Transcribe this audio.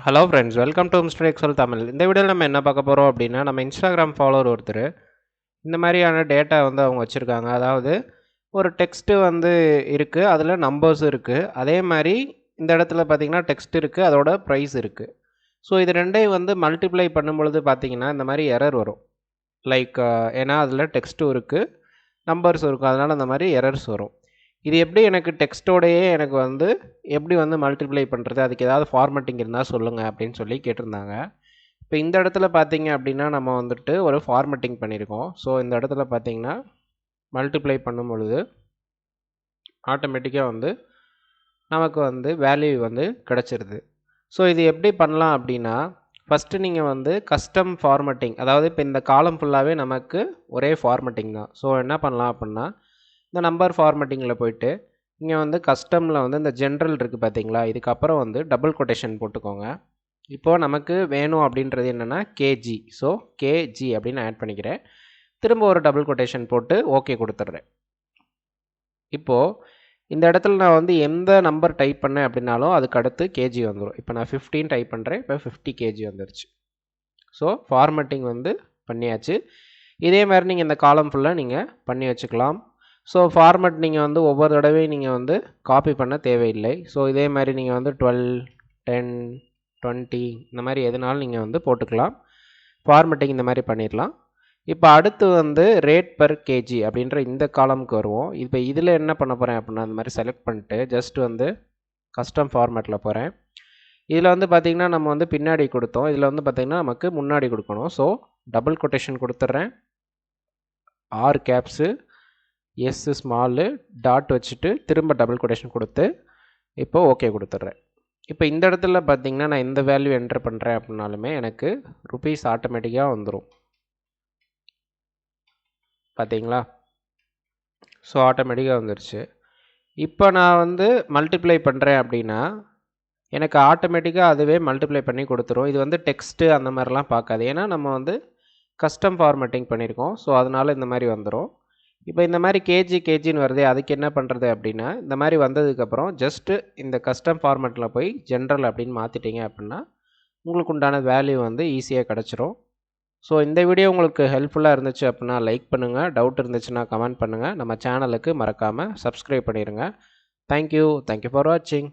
Hello friends, welcome to mister Excel Tamil. இந்த வீடியோவில் நம்ம என்ன பார்க்க போகிறோம் அப்படின்னா, நம்ம இன்ஸ்டாகிராம் ஃபாலோவர் ஒருத்தர் இந்த மாதிரியான டேட்டா வந்து அவங்க வச்சுருக்காங்க. அதாவது ஒரு டெக்ஸ்ட்டு வந்து இருக்குது, அதில் நம்பர்ஸ் இருக்குது. அதே மாதிரி இந்த இடத்துல பார்த்தீங்கன்னா டெக்ஸ்ட் இருக்குது, அதோட ப்ரைஸ் இருக்குது. ஸோ இது ரெண்டையும் வந்து மல்டிப்ளை பண்ணும்பொழுது பார்த்தீங்கன்னா இந்த மாதிரி எரர் வரும். லைக் ஏன்னா அதில் டெக்ஸ்ட்டும் இருக்குது, நம்பர்ஸும் இருக்கும், அதனால் அந்த மாதிரி எரர்ஸ் வரும். இது எப்படி எனக்கு டெக்ஸ்ட்டோடையே எனக்கு வந்து எப்படி வந்து மல்டிப்ளை பண்ணுறது, அதுக்கு ஏதாவது ஃபார்மேட்டிங் இருந்தால் சொல்லுங்கள் அப்படின்னு சொல்லி கேட்டிருந்தாங்க. இப்போ இந்த இடத்துல பார்த்தீங்க அப்படின்னா நம்ம வந்துட்டு ஒரு ஃபார்மேட்டிங் பண்ணியிருக்கோம். ஸோ இந்த இடத்துல பார்த்தீங்கன்னா மல்டிப்ளை பண்ணும் பொழுது ஆட்டோமேட்டிக்காக வந்து நமக்கு வந்து வேல்யூ வந்து கிடச்சிருது. ஸோ இது எப்படி பண்ணலாம் அப்படின்னா, ஃபஸ்ட்டு நீங்கள் வந்து கஸ்டம் ஃபார்மேட்டிங், அதாவது இப்போ இந்த காலம் ஃபுல்லாகவே நமக்கு ஒரே ஃபார்மேட்டிங் தான். ஸோ என்ன பண்ணலாம் அப்படின்னா, இந்த நம்பர் ஃபார்மேட்டிங்கில் போய்ட்டு இங்கே வந்து கஸ்டமில் வந்து இந்த ஜென்ரல் இருக்குது பார்த்தீங்களா, இதுக்கப்புறம் வந்து டபுள் கொட்டேஷன் போட்டுக்கோங்க. இப்போது நமக்கு வேணும் அப்படின்றது என்னென்னா கேஜி. ஸோ கேஜி அப்படின்னு ஆட் பண்ணிக்கிறேன். திரும்ப ஒரு டபுள் கொட்டேஷன் போட்டு ஓகே கொடுத்துட்றேன். இப்போது இந்த இடத்துல நான் வந்து எந்த நம்பர் டைப் பண்ணேன் அப்படின்னாலும் அதுக்கு அடுத்து கேஜி வந்துடும். இப்போ நான் 15 டைப் பண்ணுறேன், இப்போ 50 கேஜி வந்துருச்சு. ஸோ ஃபார்மேட்டிங் வந்து பண்ணியாச்சு. இதே மாதிரி நீங்கள் இந்த காலம் ஃபுல்லாக நீங்கள் பண்ணி வச்சுக்கலாம். ஸோ ஃபார்மேட் நீங்கள் வந்து ஒவ்வொரு தடவையும் நீங்கள் வந்து காப்பி பண்ண தேவையில்லை. ஸோ இதே மாதிரி நீங்கள் வந்து 12, 10, 20 இந்த மாதிரி எதுனாலும் நீங்கள் வந்து போட்டுக்கலாம். ஃபார்மேட்டிங் இந்த மாதிரி பண்ணிடலாம். இப்போ அடுத்து வந்து ரேட் பர் கேஜி அப்படின்ற இந்த காலமுக்கு வருவோம். இப்போ இதில் என்ன பண்ண போகிறேன் அப்படின்னா, அந்த மாதிரி செலக்ட் பண்ணிட்டு ஜஸ்ட் வந்து கஸ்டம் ஃபார்மேட்டில் போகிறேன். இதில் வந்து பார்த்திங்கன்னா நம்ம வந்து பின்னாடி கொடுத்தோம், இதில் வந்து பார்த்திங்கன்னா நமக்கு முன்னாடி கொடுக்கணும். ஸோ டபுள் கொட்டேஷன் கொடுத்துட்றேன், R caps, S small, dot வச்சுட்டு திரும்ப டபுள் கொட்டேஷன் கொடுத்து இப்போ ஓகே கொடுத்துட்றேன். இப்போ இந்த இடத்துல பார்த்திங்கன்னா நான் இந்த வேல்யூ என்ட்ரு பண்ணுறேன் அப்படின்னாலுமே எனக்கு ருபீஸ் ஆட்டோமேட்டிக்காக வந்துடும். பார்த்தீங்களா? ஸோ ஆட்டோமேட்டிக்காக வந்துருச்சு. இப்போ நான் வந்து மல்டிப்ளை பண்ணுறேன் அப்படின்னா எனக்கு ஆட்டோமேட்டிக்காக அதுவே மல்டிப்ளை பண்ணி கொடுத்துரும். இது வந்து டெக்ஸ்ட்டு அந்த மாதிரிலாம் பார்க்காது, ஏன்னா நம்ம வந்து கஸ்டம் ஃபார்மேட்டிங் பண்ணியிருக்கோம். ஸோ அதனால் இந்த மாதிரி வந்துடும். இப்போ இந்த மாதிரி கேஜின்னு வருது, அதுக்கு என்ன பண்ணுறது அப்படின்னா, இந்த மாதிரி வந்ததுக்கப்புறம் ஜஸ்ட்டு இந்த கஸ்டம் ஃபார்மேட்டில் போய் ஜென்ரல் அப்படின்னு மாற்றிட்டீங்க அப்படின்னா உங்களுக்கு உண்டான வேல்யூ வந்து ஈஸியாக கிடச்சிரும். ஸோ இந்த வீடியோ உங்களுக்கு ஹெல்ப்ஃபுல்லாக இருந்துச்சு அப்படின்னா லைக் பண்ணுங்கள், டவுட் இருந்துச்சுன்னா கமெண்ட் பண்ணுங்கள், நம்ம சேனலுக்கு மறக்காமல் சப்ஸ்கிரைப் பண்ணிடுங்க. தேங்க்யூ ஃபார் வாட்சிங்.